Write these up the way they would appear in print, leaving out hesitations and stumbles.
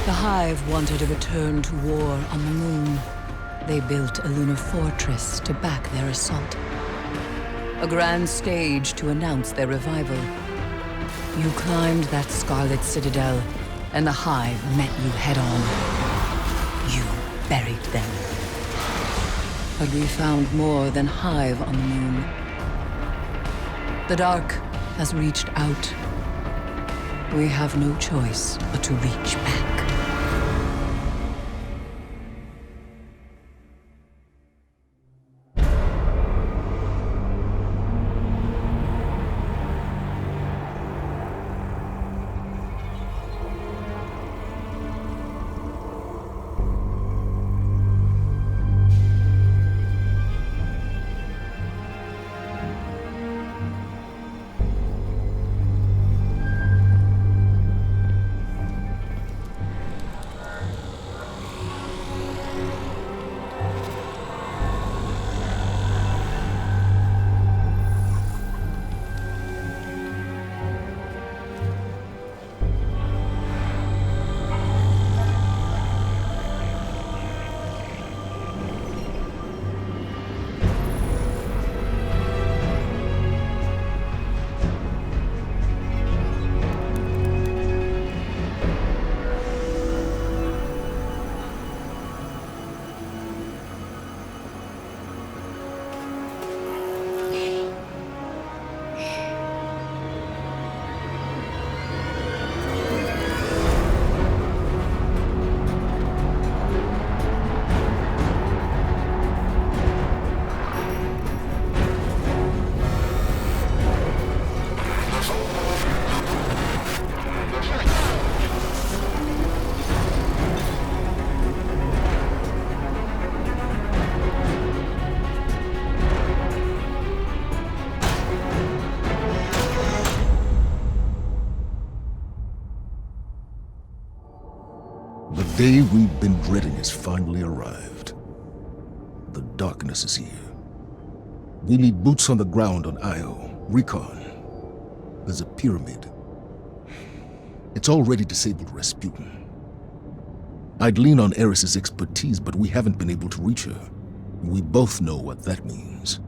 The Hive wanted a return to war on the moon. They built a lunar fortress to back their assault. A grand stage to announce their revival. You climbed that scarlet citadel, and the Hive met you head-on. You buried them. But we found more than Hive on the moon. The Dark has reached out. We have no choice but to reach back. The day we've been dreading has finally arrived. The darkness is here. We need boots on the ground on Io. Recon. There's a pyramid. It's already disabled Rasputin. I'd lean on Eris's expertise, but we haven't been able to reach her. We both know what that means.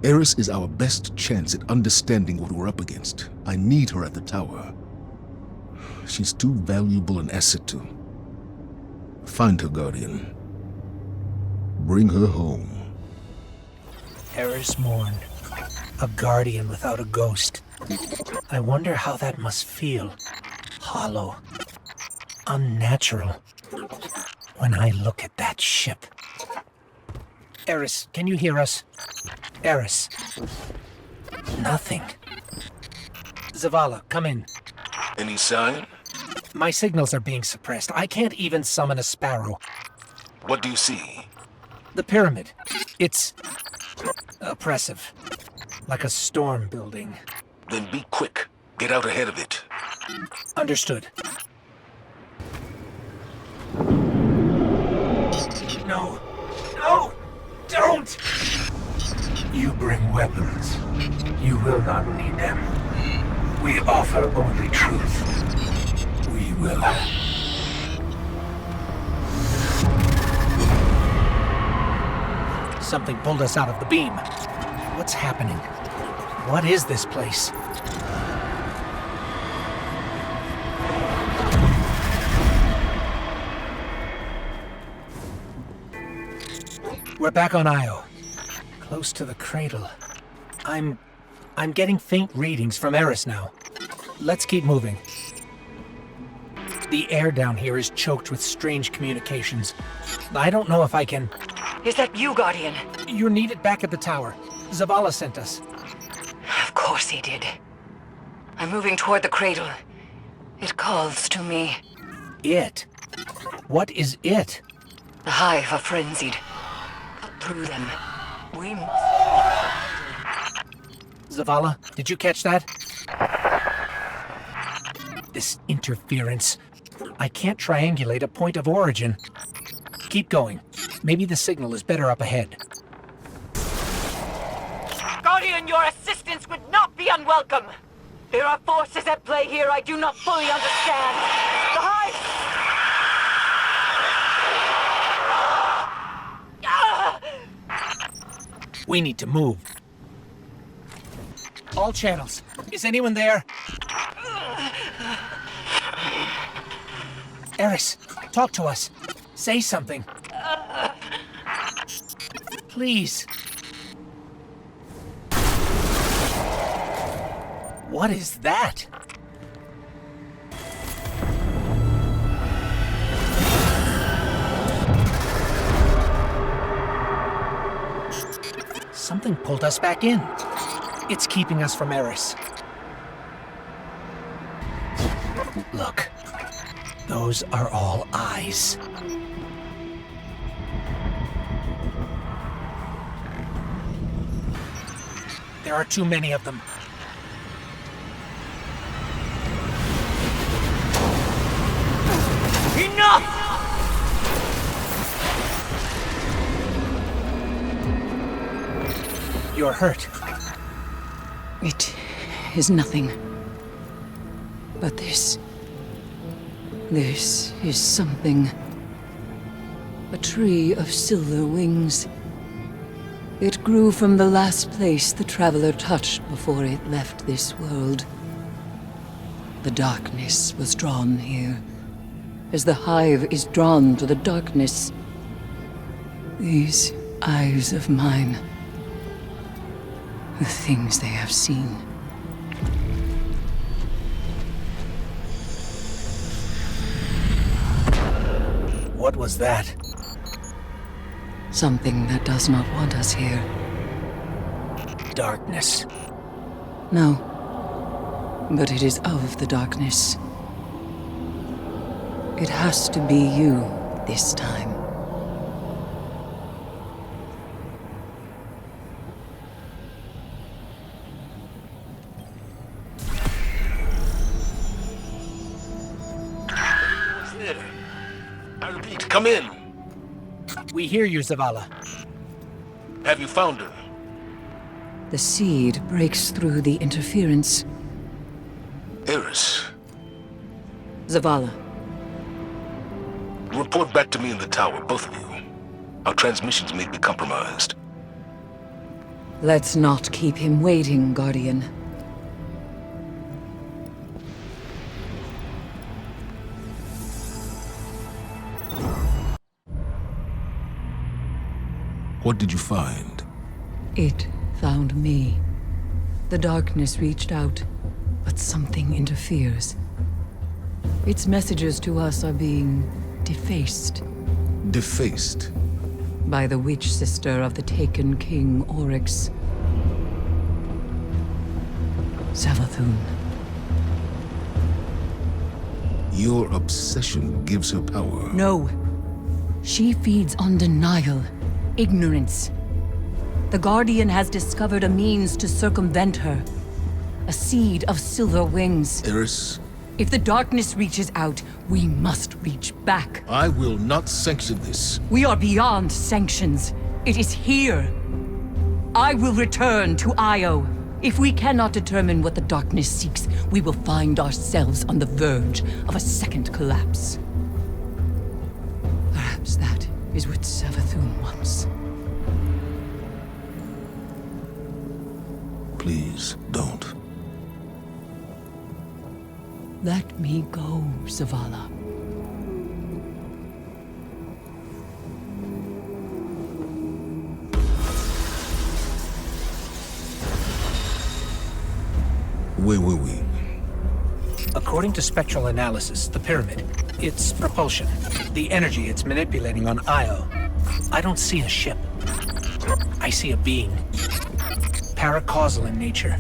Eris is our best chance at understanding what we're up against. I need her at the tower. She's too valuable an asset to... Find her, Guardian. Bring her home. Eris Morn. A guardian without a ghost. I wonder how that must feel. Hollow. Unnatural. When I look at that ship. Eris, can you hear us? Eris. Nothing. Zavala, come in. Any sign? My signals are being suppressed. I can't even summon a sparrow. What do you see? The pyramid. It's... oppressive. Like a storm building. Then be quick. Get out ahead of it. Understood. No. No! Don't! You bring weapons. You will not need them. We offer only truth. We will... Something pulled us out of the beam. What's happening? What is this place? We're back on Io. Close to the cradle. I'm getting faint readings from Eris now. Let's keep moving. The air down here is choked with strange communications. I don't know if I can... Is that you, Guardian? You're needed back at the tower. Zavala sent us. Of course he did. I'm moving toward the cradle. It calls to me. It? What is it? The Hive are frenzied. Cut through them. We must... Zavala, did you catch that? This interference. I can't triangulate a point of origin. Keep going. Maybe the signal is better up ahead. Guardian, your assistance would not be unwelcome. There are forces at play here I do not fully understand. The Hive We need to move. All channels. Is anyone there? Eris, talk to us. Say something. Please. What is that? Something pulled us back in. It's keeping us from Eris. Look. Those are all eyes. There are too many of them. Enough! You're hurt. It is nothing. But this is something. A tree of silver wings. It grew from the last place the traveler touched before it left this world. The darkness was drawn here, as the hive is drawn to the darkness. These eyes of mine, the things they have seen. What was that? Something that does not want us here. Darkness. No. But it is of the darkness. It has to be you this time. Who's there? I repeat, come in. We hear you, Zavala. Have you found her? The seed breaks through the interference. Eris, Zavala. report back to me in the tower, both of you. Our transmissions may be compromised. Let's not keep him waiting, Guardian. What did you find? It found me. The darkness reached out, but something interferes. Its messages to us are being defaced Defaced. by the witch sister of the taken King Oryx. Savathun. Your obsession gives her power. No. She feeds on denial, ignorance. The Guardian has discovered a means to circumvent her. A seed of silver wings. Eris, If the darkness reaches out, we must reach back. I will not sanction this. We are beyond sanctions. It is here. I will return to Io. If we cannot determine what the darkness seeks, we will find ourselves on the verge of a second collapse. Perhaps that is what Savathun wants. Please, don't. Let me go, Zavala. Where were we? According to spectral analysis, the pyramid, it's propulsion, the energy it's manipulating on Io. I don't see a ship. I see a being. Paracausal in nature.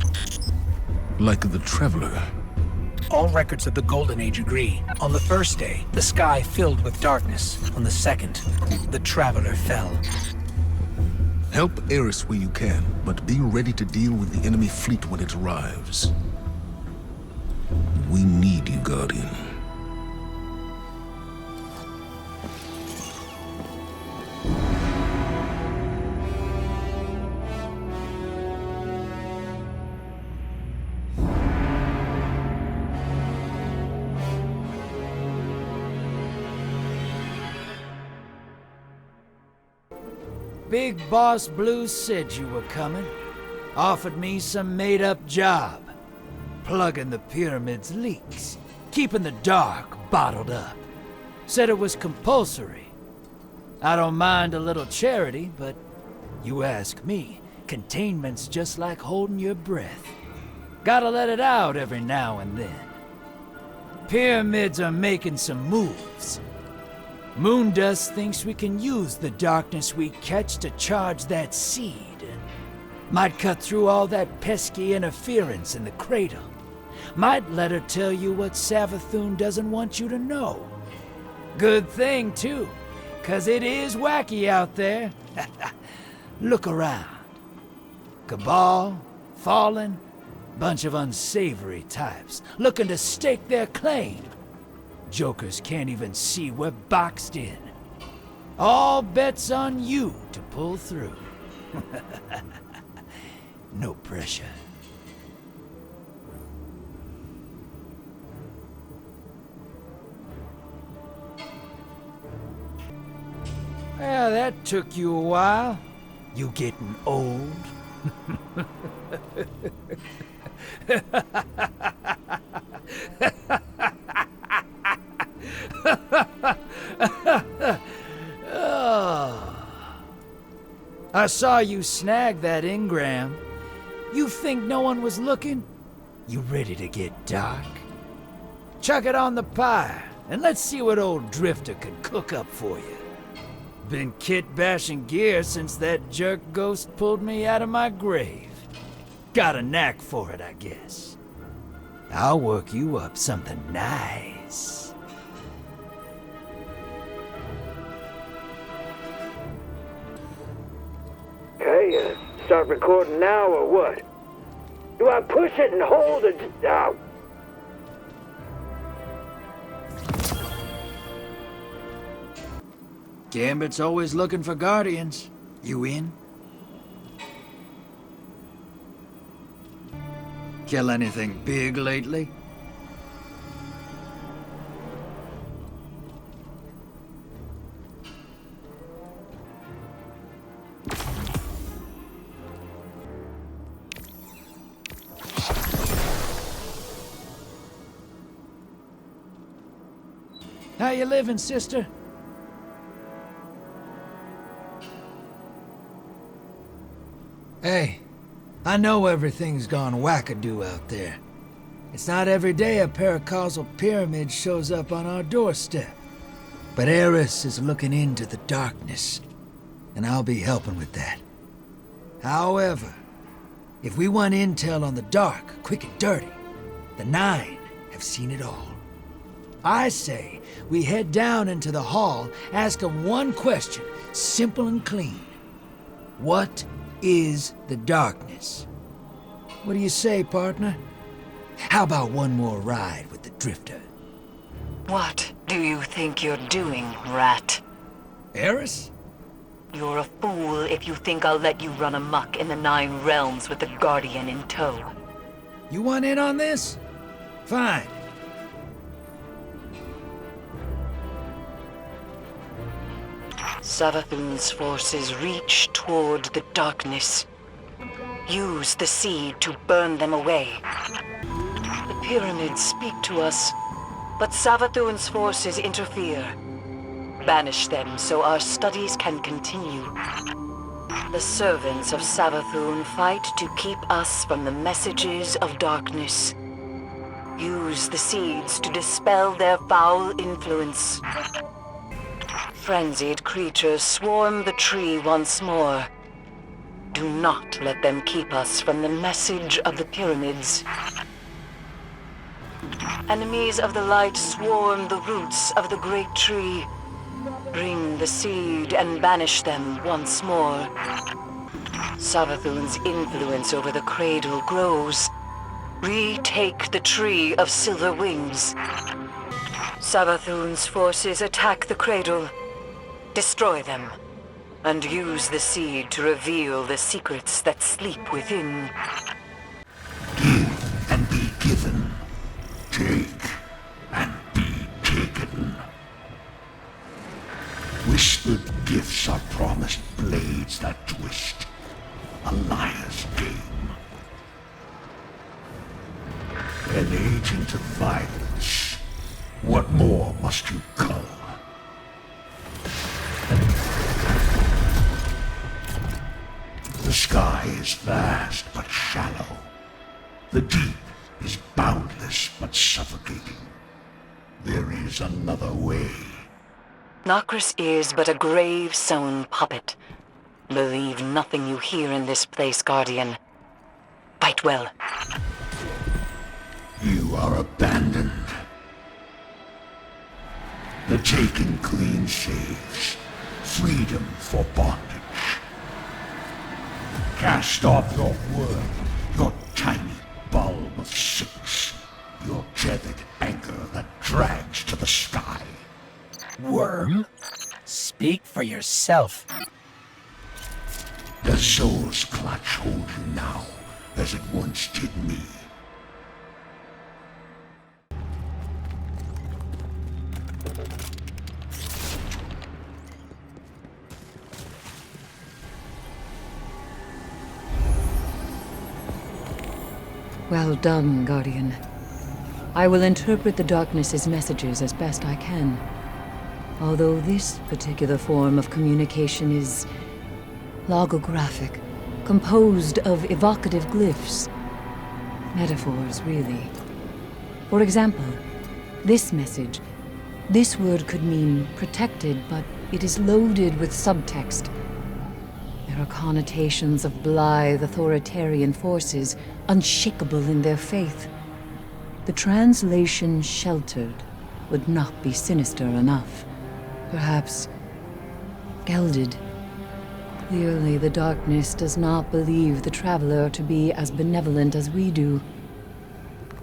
Like the Traveler. All records of the Golden Age agree. On the first day, the sky filled with darkness. On the second, the Traveler fell. Help Eris where you can, but be ready to deal with the enemy fleet when it arrives. We need you, Guardian. Big Boss Blue said you were coming. Offered me some made-up job. Plugging the pyramid's leaks. Keeping the dark bottled up. Said it was compulsory. I don't mind a little charity, but you ask me, containment's just like holding your breath. Gotta let it out every now and then. Pyramids are making some moves. Moondust thinks we can use the darkness we catch to charge that seed. Might cut through all that pesky interference in the cradle. Might let her tell you what Savathun doesn't want you to know. Good thing, too, 'cause it is wacky out there. Look around. Cabal, Fallen, bunch of unsavory types, looking to stake their claim. Jokers can't even see we're boxed in. All bets on you to pull through. No pressure. Yeah, that took you a while. You getting old? Oh. I saw you snag that engram. You think no one was looking? You ready to get dark? Chuck it on the pyre, and let's see what old Drifter can cook up for you. Been kit-bashing gear since that jerk ghost pulled me out of my grave. Got a knack for it, I guess. I'll work you up something nice. Okay, start recording now or what? Do I push it and hold or just out? Gambit's always looking for guardians. You in? Kill anything big lately? How you living, sister? Hey, I know everything's gone wackadoo out there. It's not every day a paracausal pyramid shows up on our doorstep. But Eris is looking into the darkness, and I'll be helping with that. However, if we want intel on the dark, quick and dirty, the Nine have seen it all. I say we head down into the hall, ask them one question, simple and clean. What is the darkness? What do you say, partner? How about one more ride with the Drifter? What do you think you're doing, rat? Eris? You're a fool if you think I'll let you run amok in the Nine Realms with the Guardian in tow. You want in on this? Fine. Savathun's forces reach toward the darkness. Use the seed to burn them away. The pyramids speak to us, but Savathun's forces interfere. Banish them so our studies can continue. The servants of Savathun fight to keep us from the messages of darkness. Use the seeds to dispel their foul influence. Frenzied creatures swarm the tree once more. Do not let them keep us from the message of the pyramids. Enemies of the light swarm the roots of the great tree. Bring the seed and banish them once more. Savathun's influence over the cradle grows. Retake the tree of silver wings. Savathun's forces attack the cradle. Destroy them, and use the seed to reveal the secrets that sleep within. Give and be given. Take and be taken. Wish the Gifts are promised blades that twist. A liar's game. An agent of violence. What more must you cull? The sky is vast but shallow. The deep is boundless but suffocating. There is another way. Nokris is but a grave-sown puppet. Believe nothing you hear in this place, Guardian. Fight well. You are abandoned. The taken clean saves. Freedom for bondage. Cast off your worm, your tiny bulb of six, your tethered anchor that drags to the sky. Worm? Speak for yourself. The soul's clutch holds you now, as it once did me. Well done, Guardian. I will interpret the darkness's messages as best I can. Although this particular form of communication is logographic, composed of evocative glyphs. Metaphors, really. For example, this message. This word could mean protected, but it is loaded with subtext. There are connotations of blithe authoritarian forces, unshakable in their faith. The translation sheltered would not be sinister enough. Perhaps gelded. Clearly, the darkness does not believe the Traveler to be as benevolent as we do.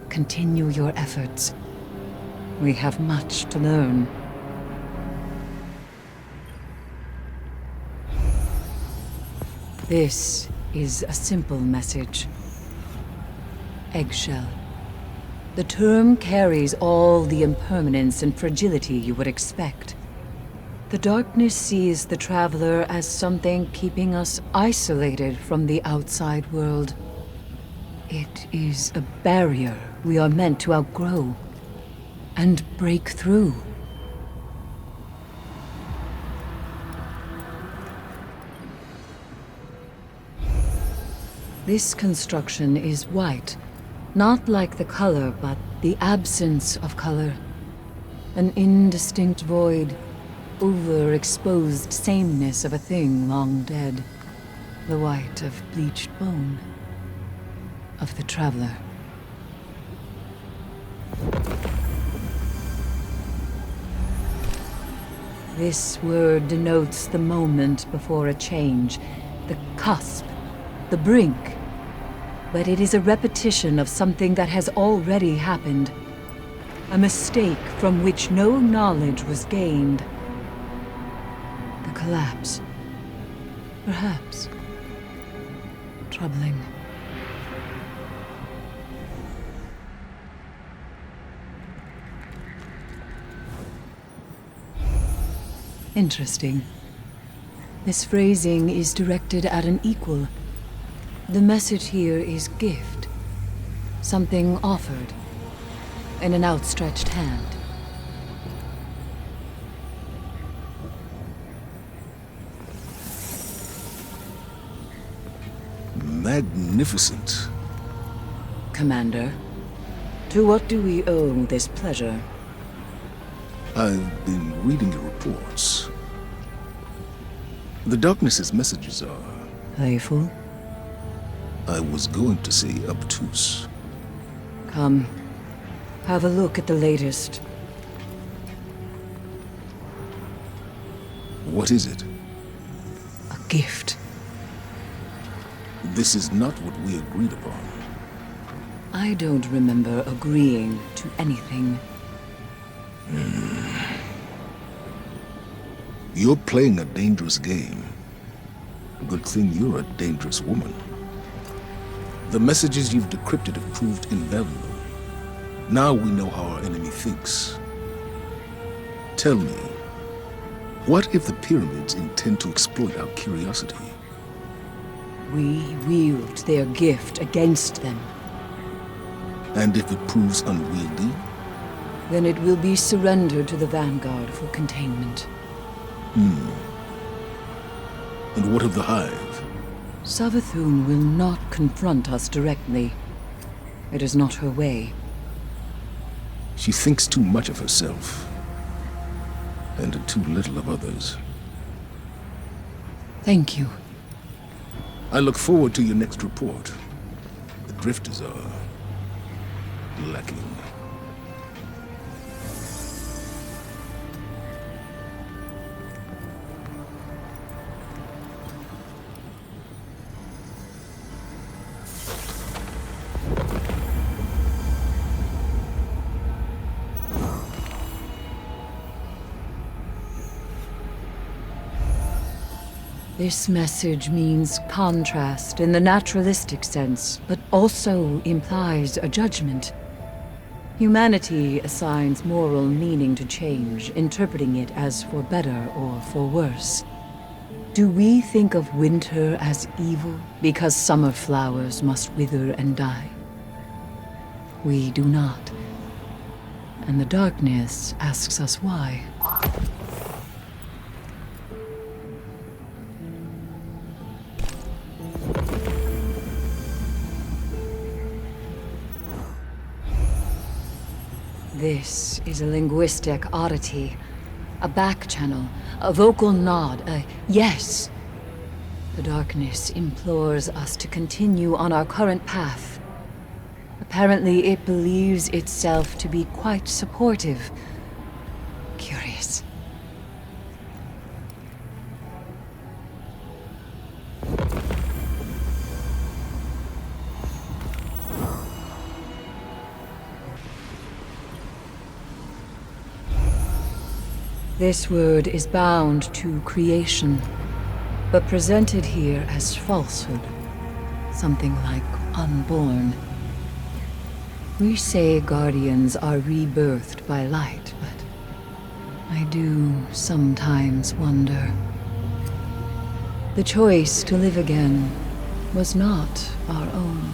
Continue your efforts. We have much to learn. This is a simple message. Eggshell. The term carries all the impermanence and fragility you would expect. The darkness sees the Traveler as something keeping us isolated from the outside world. It is a barrier we are meant to outgrow and break through. This construction is white, not like the color, but the absence of color. An indistinct void, overexposed sameness of a thing long dead. The white of bleached bone. Of the Traveler. This word denotes the moment before a change, the cusp, the brink. But it is a repetition of something that has already happened. A mistake from which no knowledge was gained. The collapse. Perhaps. Troubling. Interesting. This phrasing is directed at an equal. The message here is gift. Something offered. In an outstretched hand. Magnificent. Commander, to what do we owe this pleasure? I've been reading your reports. The Darkness's messages are... Playful? I was going to say obtuse. Come, have a look at the latest. What is it? A gift. This is not what we agreed upon. I don't remember agreeing to anything. You're playing a dangerous game. Good thing you're a dangerous woman. The messages you've decrypted have proved invaluable. Now we know how our enemy thinks. Tell me, What if the pyramids intend to exploit our curiosity? We wield their gift against them. And if it proves unwieldy? Then it will be surrendered to the Vanguard for containment. And what of the Hive? Savathun will not confront us directly. It is not her way. She thinks too much of herself, and too little of others. Thank you. I look forward to your next report. The drifters are lacking. This message means contrast in the naturalistic sense, but also implies a judgment. Humanity assigns moral meaning to change, interpreting it as for better or for worse. Do we think of winter as evil because summer flowers must wither and die? We do not. And the darkness asks us why. This is a linguistic oddity, a back channel, a vocal nod, a yes. The darkness implores us to continue on our current path. Apparently, it believes itself to be quite supportive. Curious. This word is bound to creation, but presented here as falsehood, something like unborn. We say guardians are rebirthed by light, but I do sometimes wonder. The choice to live again was not our own.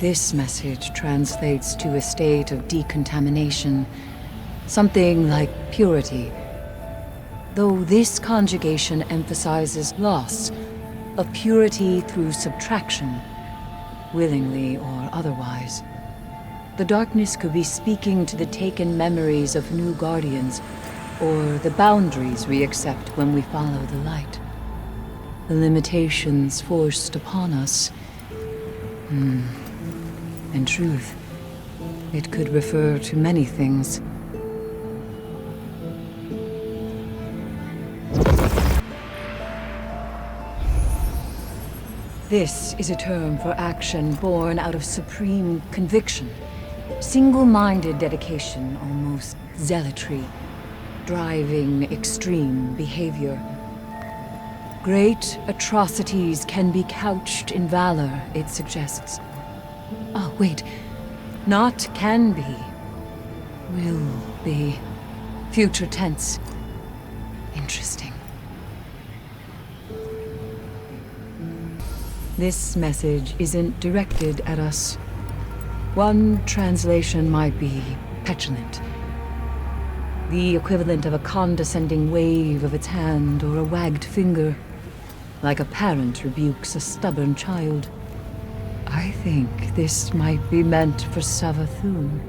This message translates to a state of decontamination, something like purity. Though this conjugation emphasizes loss, of purity through subtraction, willingly or otherwise. The darkness could be speaking to the taken memories of new guardians, or the boundaries we accept when we follow the light. The limitations forced upon us. In truth, it could refer to many things. This is a term for action born out of supreme conviction, single-minded dedication, almost zealotry, driving extreme behavior. Great atrocities can be couched in valor, it suggests. Oh, wait. Not can be. Will be. Future tense. Interesting. This message isn't directed at us. One translation might be petulant. The equivalent of a condescending wave of its hand or a wagged finger. Like a parent rebukes a stubborn child. I think this might be meant for Savathun.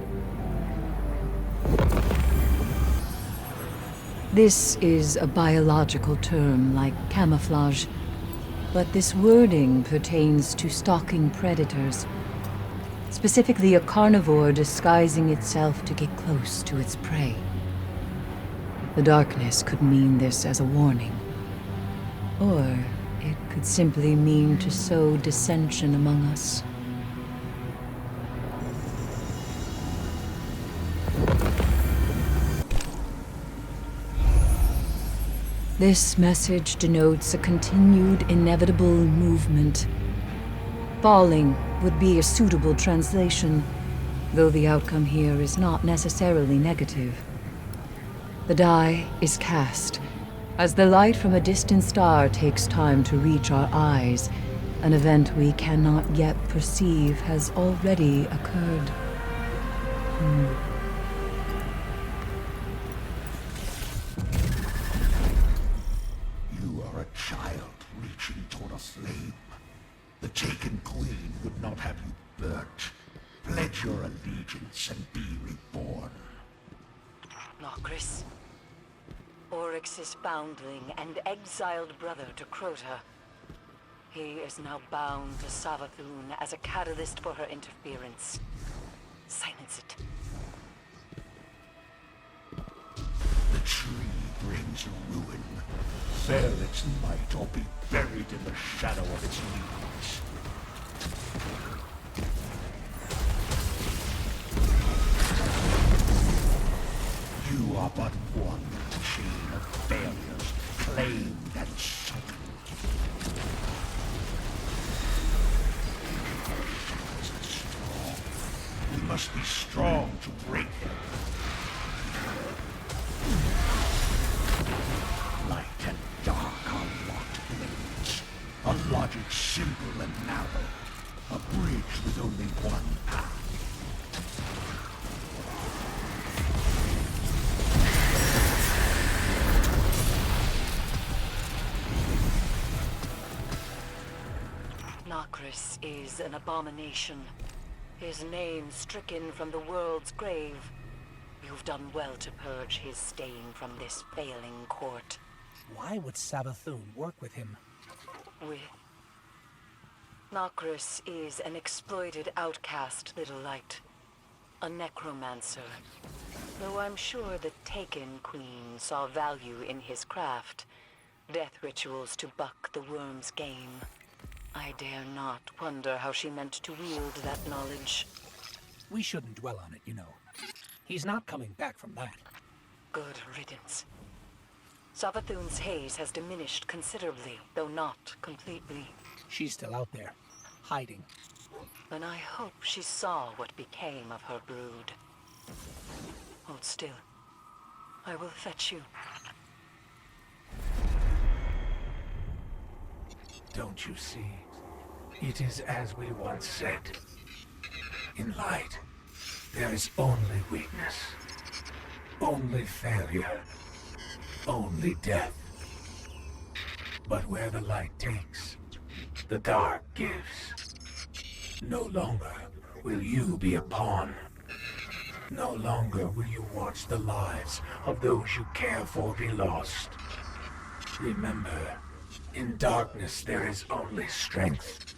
This is a biological term like camouflage, but this wording pertains to stalking predators, specifically a carnivore disguising itself to get close to its prey. The darkness could mean this as a warning, or it could simply mean to sow dissension among us. This message denotes a continued inevitable movement, Falling would be a suitable translation, though the outcome here is not necessarily negative. The die is cast. As the light from a distant star takes time to reach our eyes, an event we cannot yet perceive has already occurred. You are a child reaching toward a flame. The taken queen would not have you burnt. Pledge your allegiance and be reborn. Nokris, Oryx's foundling and exiled brother to Crota. He is now bound to Savathun as a catalyst for her interference. Silence it. The tree brings ruin. Fell its light or be buried in the shadow of its leaves. You are but one chain of failures, claimed and sold. We must be strong to break them. Light and dark are locked blades. A logic simple and narrow. A bridge with only one path. Nokris is an abomination. His name stricken from the world's grave. You've done well to purge his stain from this failing court. Why would Savathun work with him? Nokris is an exploited outcast little light. A necromancer. Though I'm sure the Taken Queen saw value in his craft. Death rituals to buck the worm's game. I dare not wonder how she meant to wield that knowledge. We shouldn't dwell on it, you know. He's not coming back from that. Good riddance. Savathun's haze has diminished considerably, though not completely. She's still out there, hiding. And I hope she saw what became of her brood. Hold still. I will fetch you. Don't you see? It is as we once said. In light, there is only weakness. Only failure. Only death. But where the light takes, the dark gives. No longer will you be a pawn. No longer will you watch the lives of those you care for be lost. Remember, in darkness there is only strength,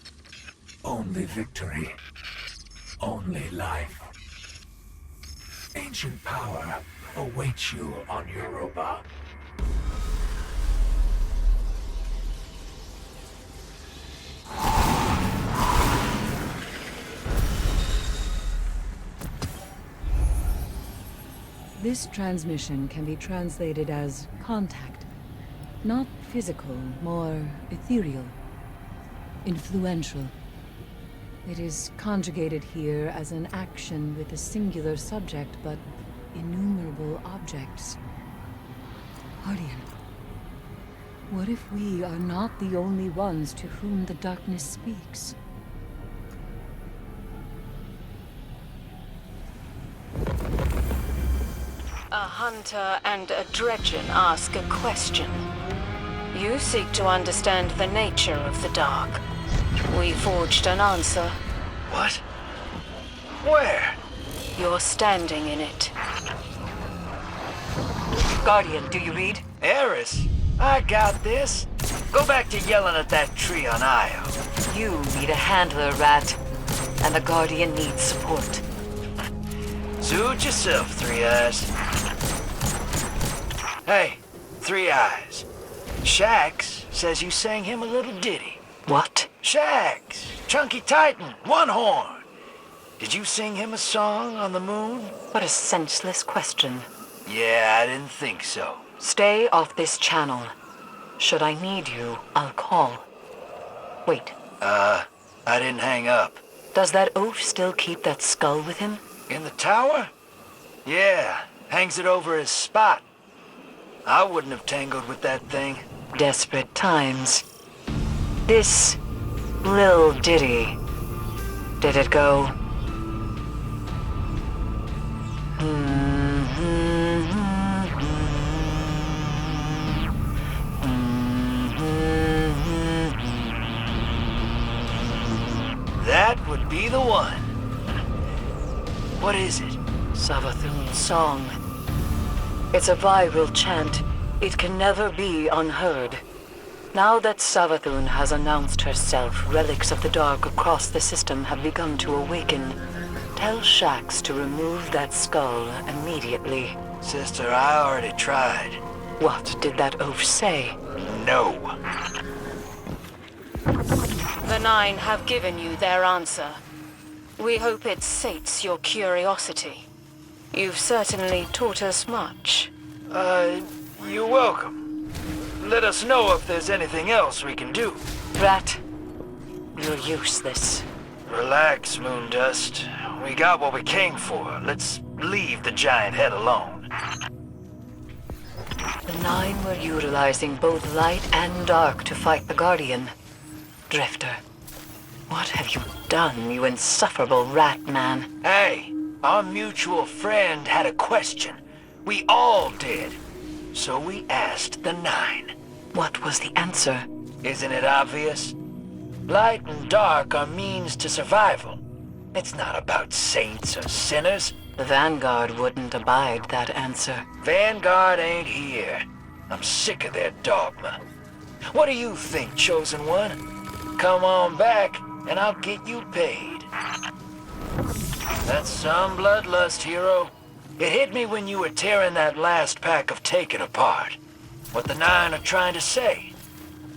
only victory, only life. Ancient power awaits you on Europa. This transmission can be translated as contact. Not physical, more ethereal. Influential. It is conjugated here as an action with a singular subject, but innumerable objects. Guardian, what if we are not the only ones to whom the darkness speaks? A hunter and a dredgen ask a question. You seek to understand the nature of the dark. We forged an answer. What? Where? You're standing in it. Guardian, do you read? Eris, I got this. Go back to yelling at that tree on Io. You need a handler, Rat. And the Guardian needs support. Suit yourself, Three Eyes. Hey, Three Eyes. Shax says you sang him a little ditty. What? Shax, Chunky Titan, One Horn. Did you sing him a song on the moon? What a senseless question. Yeah, I didn't think so. Stay off this channel. Should I need you, I'll call. Wait. I didn't hang up. Does that oaf still keep that skull with him? In the tower? Yeah, hangs it over his spot. I wouldn't have tangled with that thing. Desperate times. This Lil Diddy. Did it go? That would be the one. What is it? Savathun's song. It's a viral chant. It can never be unheard. Now that Savathun has announced herself, relics of the dark across the system have begun to awaken. Tell Shax to remove that skull immediately. Sister, I already tried. What did that oaf say? No. The Nine have given you their answer. We hope it sates your curiosity. You've certainly taught us much. You're welcome. Let us know if there's anything else we can do. Rat, you're useless. Relax, Moondust. We got what we came for. Let's leave the giant head alone. The Nine were utilizing both light and dark to fight the Guardian. Drifter, what have you done, you insufferable rat man? Hey, our mutual friend had a question. We all did. So we asked the Nine. What was the answer? Isn't it obvious? Light and dark are means to survival. It's not about saints or sinners. The Vanguard wouldn't abide that answer. Vanguard ain't here. I'm sick of their dogma. What do you think, Chosen One? Come on back, and I'll get you paid. That's some bloodlust, hero. It hit me when you were tearing that last pack of Taken apart. What the Nine are trying to say.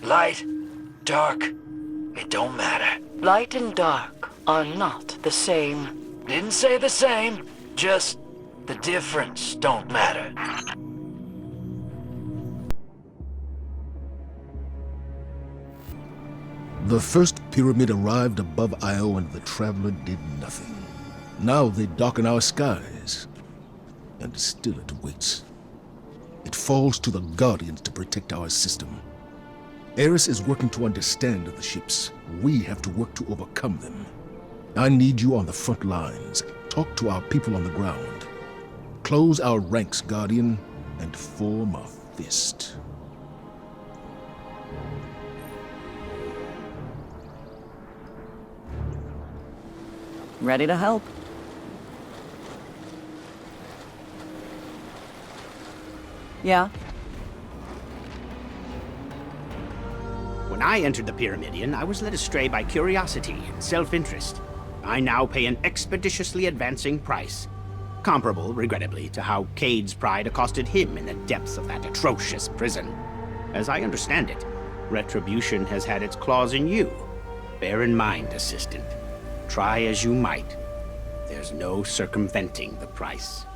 Light, dark, it don't matter. Light and dark are not the same. Didn't say the same, just the difference don't matter. The first pyramid arrived above Io and the Traveler did nothing. Now they darken our skies. And still it waits. It falls to the Guardians to protect our system. Eris is working to understand the ships. We have to work to overcome them. I need you on the front lines. Talk to our people on the ground. Close our ranks, Guardian, and form a fist. Ready to help. Yeah? When I entered the Pyramidion, I was led astray by curiosity and self-interest. I now pay an expeditiously advancing price. Comparable, regrettably, to how Cade's pride accosted him in the depths of that atrocious prison. As I understand it, retribution has had its claws in you. Bear in mind, Assistant. Try as you might, there's no circumventing the price.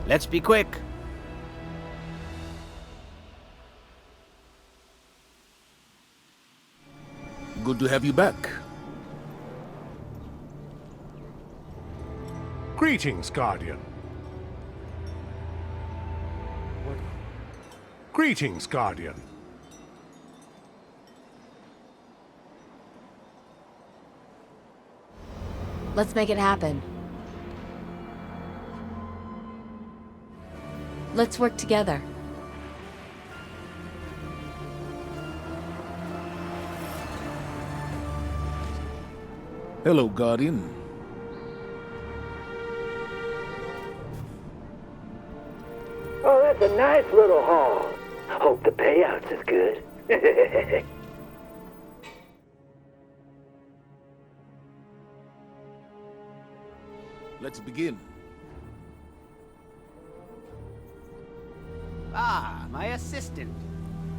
Let's be quick. Good to have you back. Greetings, Guardian. Greetings, Guardian. Let's make it happen. Let's work together. Hello, Guardian. Oh, that's a nice little haul. Hope the payouts is good. Let's begin. Ah, my assistant.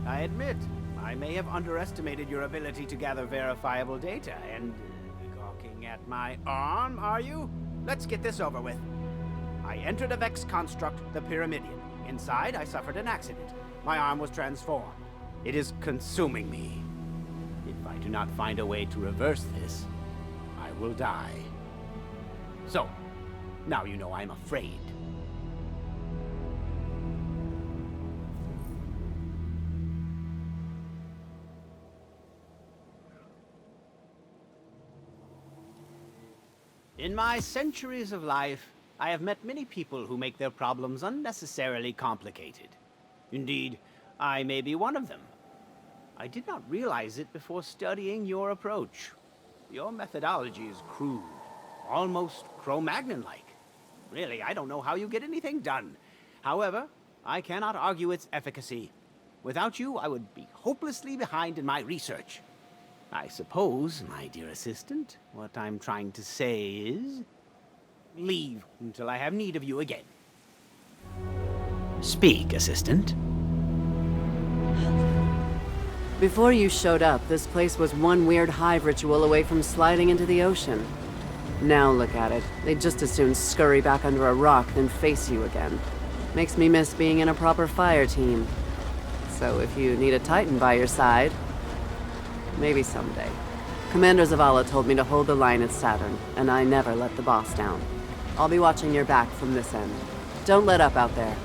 I admit, I may have underestimated your ability to gather verifiable data, and gawking at my arm, are you? let's get this over with. I entered a Vex construct, the Pyramidion. Inside, I suffered an accident. My arm was transformed. It is consuming me. If I do not find a way to reverse this, I will die. So, now you know I'm afraid. In my centuries of life, I have met many people who make their problems unnecessarily complicated. Indeed, I may be one of them. I did not realize it before studying your approach. Your methodology is crude, almost Cro-Magnon-like. Really, I don't know how you get anything done. However, I cannot argue its efficacy. Without you, I would be hopelessly behind in my research. I suppose, my dear assistant, what I'm trying to say is... leave until I have need of you again. Speak, assistant. Before you showed up, this place was one weird hive ritual away from sliding into the ocean. Now look at it. They'd just as soon scurry back under a rock than face you again. Makes me miss being in a proper fire team. So if you need a Titan by your side, maybe someday. Commander Zavala told me to hold the line at Saturn, and I never let the boss down. I'll be watching your back from this end. Don't let up out there.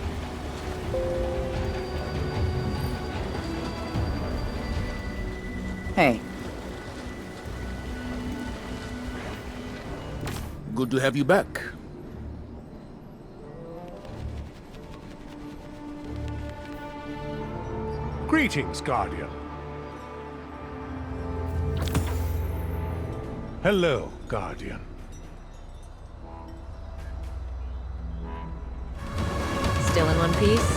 Hey. Good to have you back. Greetings, Guardian. Hello, Guardian. Still in one piece?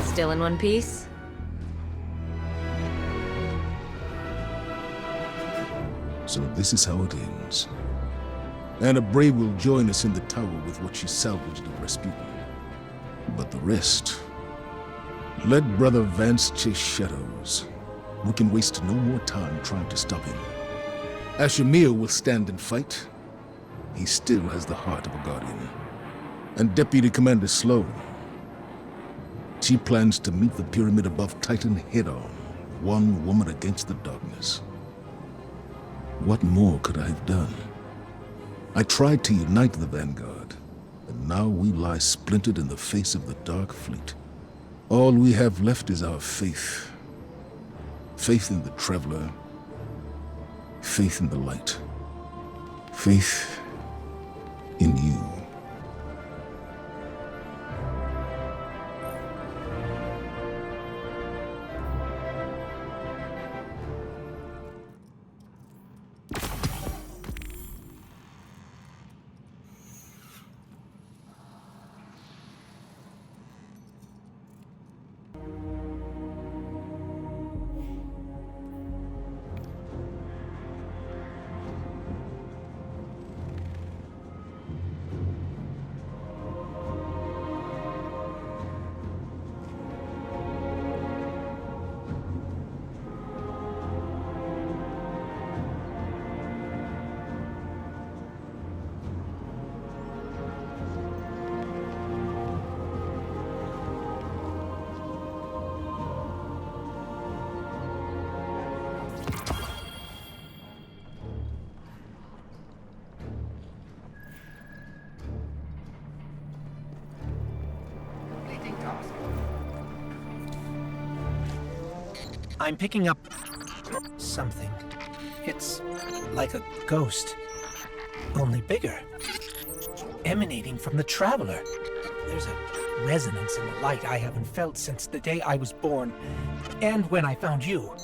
Still in one piece? So this is how it ends. Anna Bray will join us in the tower with what she salvaged of Rasputin. But the rest... let Brother Vance chase shadows. We can waste no more time trying to stop him. Ashamir will stand and fight. He still has the heart of a Guardian. And Deputy Commander Sloan, she plans to meet the pyramid above Titan head-on, one woman against the darkness. What more could I have done? I tried to unite the Vanguard, and now we lie splintered in the face of the Dark Fleet. All we have left is our faith. Faith in the Traveler. Faith in the light. Faith in you. I'm picking up something. It's like a ghost, only bigger, emanating from the Traveler. There's a resonance in the light I haven't felt since the day I was born, and when I found you.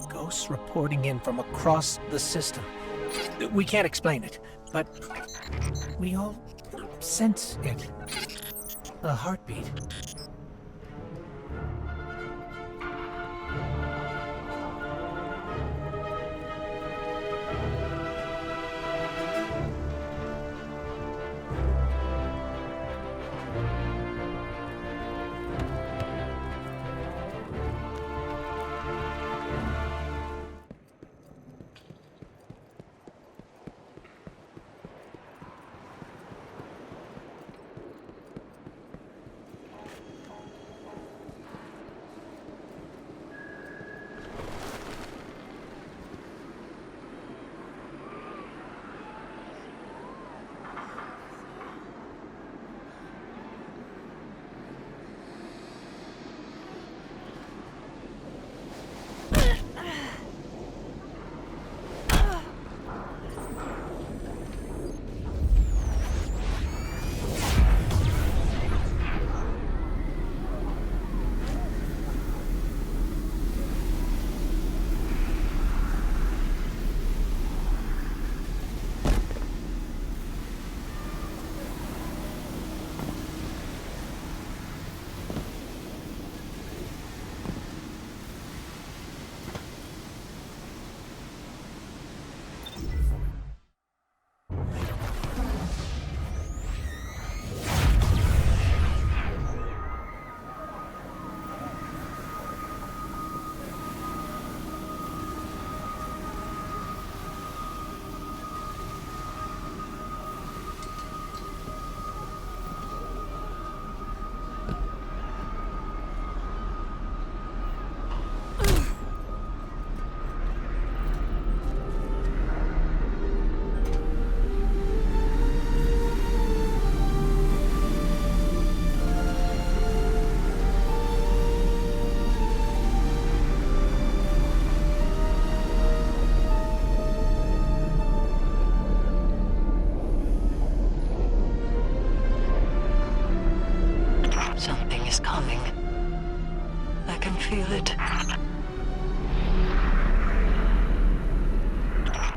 Ghosts reporting in from across the system. We can't explain it, but we all sense it. A heartbeat.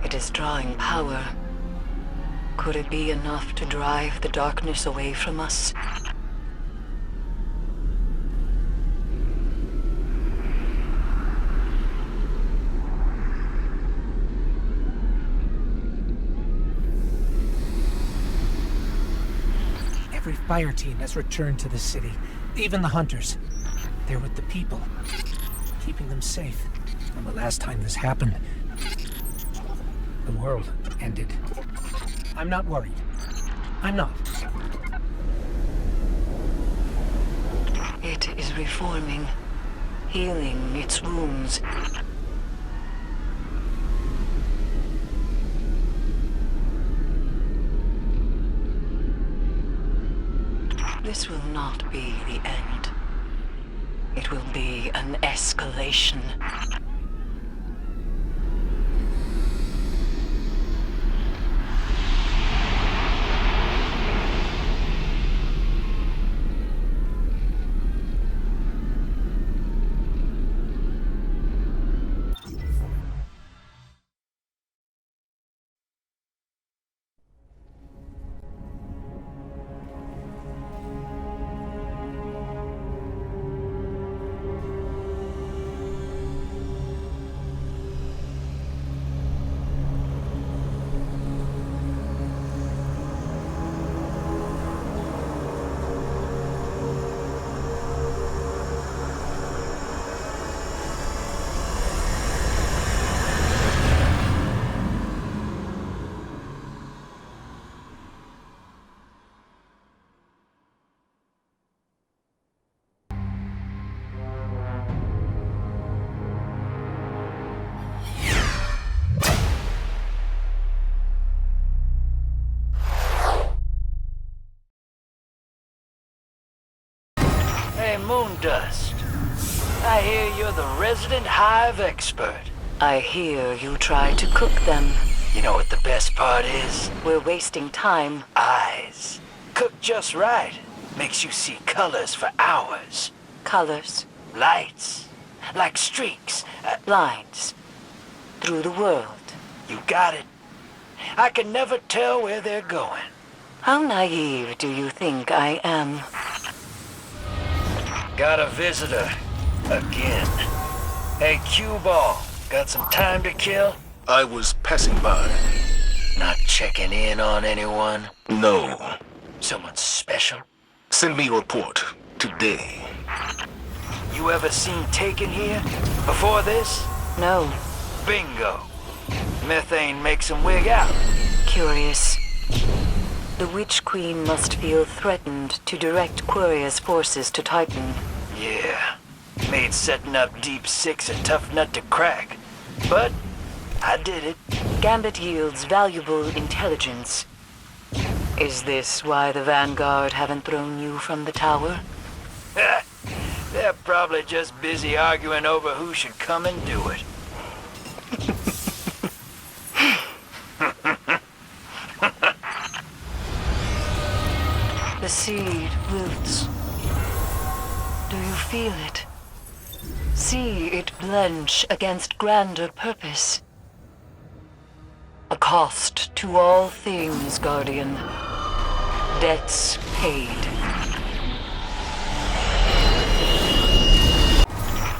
It is drawing power. Could it be enough to drive the darkness away from us? Every fire team has returned to the city. Even the hunters. They're with the people, keeping them safe. And the last time this happened, the world ended. I'm not worried. I'm not. It is reforming, healing its wounds. This will not be the end. It will be an escalation. Hey, Moondust. I hear you're the resident hive expert. I hear you try to cook them. You know what the best part is? We're wasting time. Eyes. Cooked just right. Makes you see colors for hours. Colors. Lights. Like streaks. Lines. Through the world. You got it. I can never tell where they're going. How naive do you think I am? Got a visitor. Again. Hey, cue ball. Got some time to kill? I was passing by. Not checking in on anyone? No. Someone special? Send me a report. Today. You ever seen Taken here? Before this? No. Bingo. Methane makes him wig out. Curious. The Witch Queen must feel threatened to direct Queria's forces to Titan. Yeah. Made setting up Deep Six a tough nut to crack. But I did it. Gambit yields valuable intelligence. Is this why the Vanguard haven't thrown you from the tower? They're probably just busy arguing over who should come and do it. The seed wilts. Do you feel it? See it blench against grander purpose. A cost to all things, Guardian. Debts paid.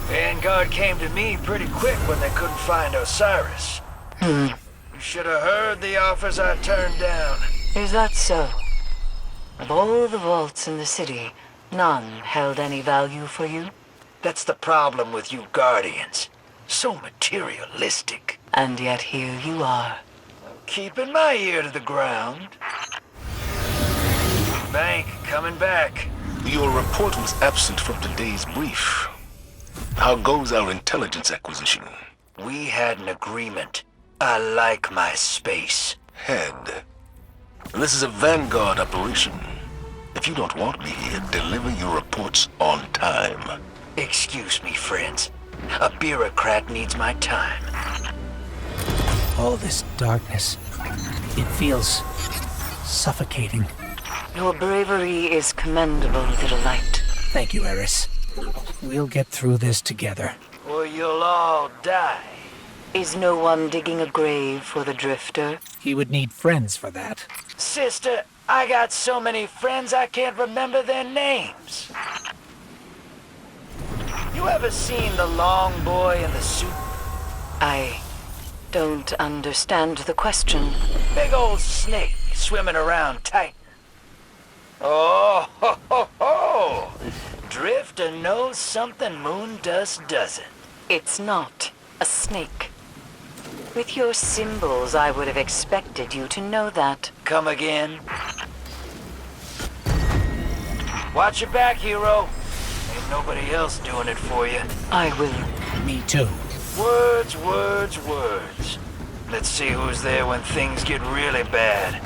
Vanguard came to me pretty quick when they couldn't find Osiris. You should have heard the offers I turned down. Is that so? Of all the vaults in the city, none held any value for you? That's the problem with you Guardians. So materialistic. And yet here you are. Keeping my ear to the ground. Bank coming back. Your report was absent from today's brief. How goes our intelligence acquisition? We had an agreement. I like my space. Had. This is a Vanguard operation. If you don't want me here, deliver your reports on time. Excuse me, friends. A bureaucrat needs my time. All this darkness, it feels suffocating. Your bravery is commendable, little light. Thank you, Eris. We'll get through this together. Or you'll all die. Is no one digging a grave for the drifter? He would need friends for that. Sister, I got so many friends I can't remember their names. You ever seen the long boy in the suit? I don't understand the question. Big old snake swimming around tight. Oh, ho, ho, ho! Drifter knows something Moondust doesn't. It's not a snake. With your symbols, I would have expected you to know that. Come again. Watch your back, hero. Ain't nobody else doing it for you. I will. Me too. Words, words, words. Let's see who's there when things get really bad.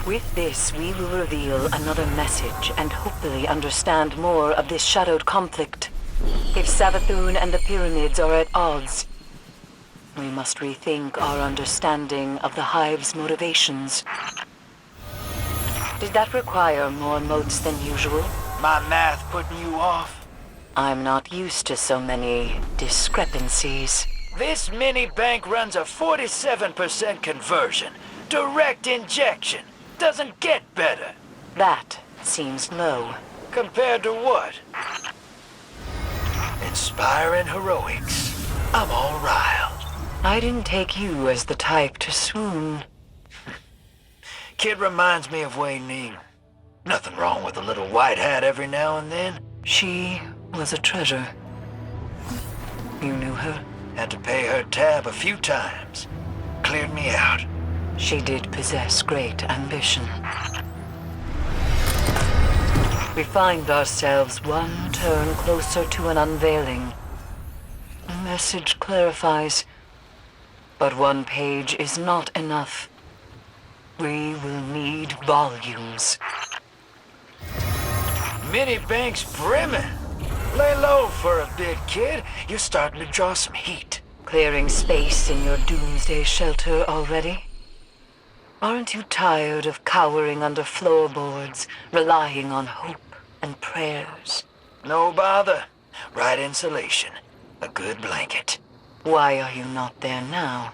With this, we will reveal another message and hopefully understand more of this shadowed conflict. If Savathun and the pyramids are at odds, we must rethink our understanding of the Hive's motivations. Did that require more motes than usual? My math putting you off? I'm not used to so many discrepancies. This mini bank runs a 47% conversion. Direct injection. Doesn't get better. That seems low. Compared to what? Inspiring heroics. I'm all riled. I didn't take you as the type to swoon. Kid reminds me of Wei Ning. Nothing wrong with a little white hat every now and then. She was a treasure. You knew her? Had to pay her tab a few times. Cleared me out. She did possess great ambition. We find ourselves one turn closer to an unveiling. The message clarifies, but one page is not enough. We will need volumes. Mini bank's brimming. Lay low for a bit, kid. You're starting to draw some heat. Clearing space in your doomsday shelter already? Aren't you tired of cowering under floorboards, relying on hope and prayers? No bother. Right insulation. A good blanket. Why are you not there now?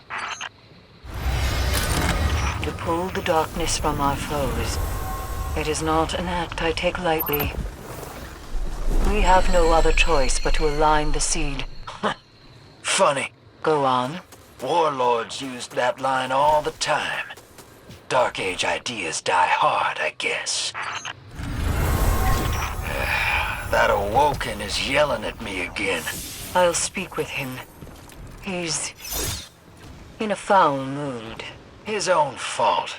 To pull the darkness from our foes. It is not an act I take lightly. We have no other choice but to align the seed. Funny. Go on. Warlords used that line all the time. Dark Age ideas die hard, I guess. That Awoken is yelling at me again. I'll speak with him. He's in a foul mood. His own fault.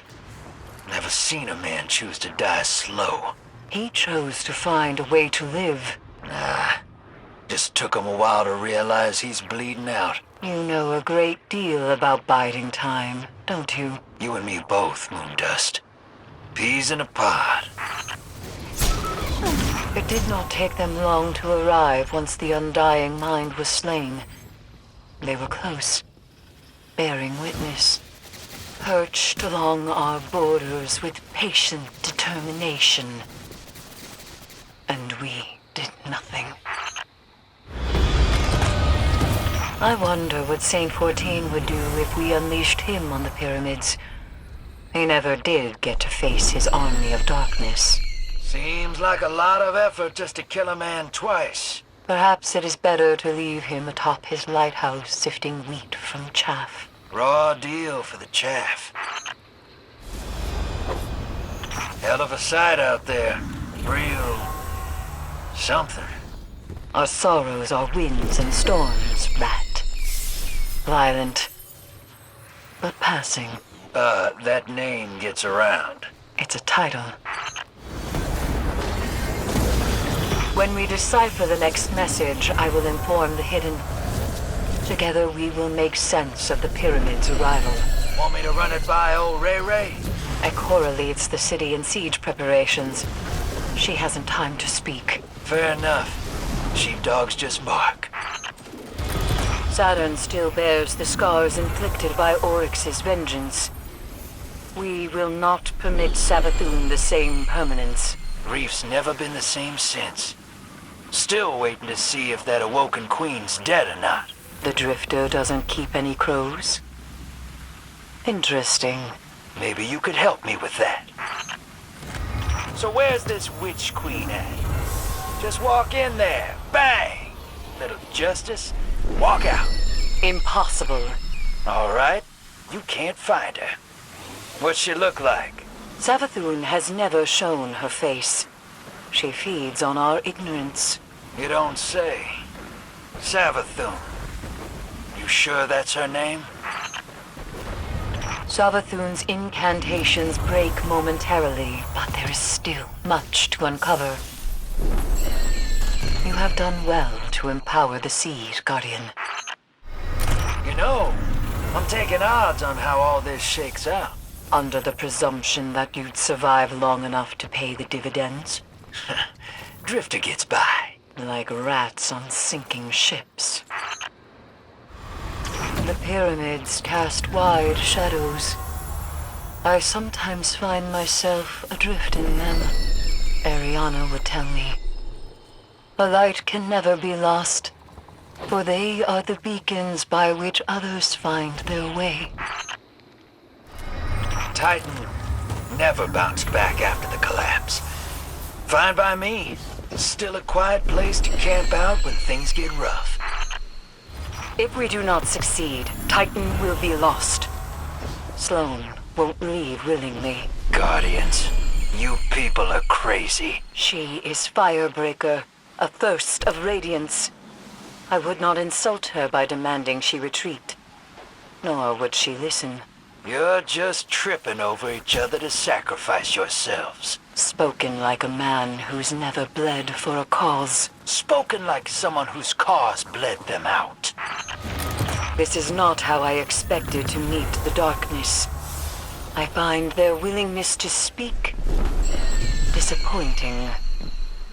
Never seen a man choose to die slow. He chose to find a way to live. Nah, just took him a while to realize he's bleeding out. You know a great deal about biding time, don't you? You and me both, Moondust. Peas in a pod. It did not take them long to arrive once the undying mind was slain. They were close, bearing witness. Perched along our borders with patient determination. And we did nothing. I wonder what Saint 14 would do if we unleashed him on the pyramids. He never did get to face his army of darkness. Seems like a lot of effort just to kill a man twice. Perhaps it is better to leave him atop his lighthouse sifting wheat from chaff. Raw deal for the chaff. Hell of a sight out there. Real... something. Our sorrows are winds and storms, Rat. Violent, but passing. That name gets around. It's a title. When we decipher the next message, I will inform the Hidden. Together we will make sense of the pyramid's arrival. Want me to run it by old Ray Ray? Ikora leads the city in siege preparations. She hasn't time to speak. Fair enough. Sheepdogs just bark. Saturn still bears the scars inflicted by Oryx's vengeance. We will not permit Savathun the same permanence. Reef's never been the same since. Still waiting to see if that Awoken Queen's dead or not. The Drifter doesn't keep any crows? Interesting. Maybe you could help me with that. So where's this witch queen at? Just walk in there. Bang! Little justice. Walk out. Impossible. All right. You can't find her. What's she look like? Savathun has never shown her face. She feeds on our ignorance. You don't say. Savathun. You sure that's her name? Savathun's incantations break momentarily, but there is still much to uncover. You have done well to empower the seed, Guardian. You know, I'm taking odds on how all this shakes out. Under the presumption that you'd survive long enough to pay the dividends. Drifter gets by. Like rats on sinking ships. The pyramids cast wide shadows. I sometimes find myself adrift in them. Ariana would tell me. A light can never be lost, for they are the beacons by which others find their way. Titan never bounced back after the collapse. Fine by me. Still a quiet place to camp out when things get rough. If we do not succeed, Titan will be lost. Sloane won't leave willingly. Guardians, you people are crazy. She is Firebreaker, a thirst of radiance. I would not insult her by demanding she retreat. Nor would she listen. You're just tripping over each other to sacrifice yourselves. Spoken like a man who's never bled for a cause. Spoken like someone whose cause bled them out. This is not how I expected to meet the darkness. I find their willingness to speak disappointing.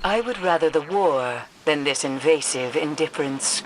I would rather the war than this invasive indifference.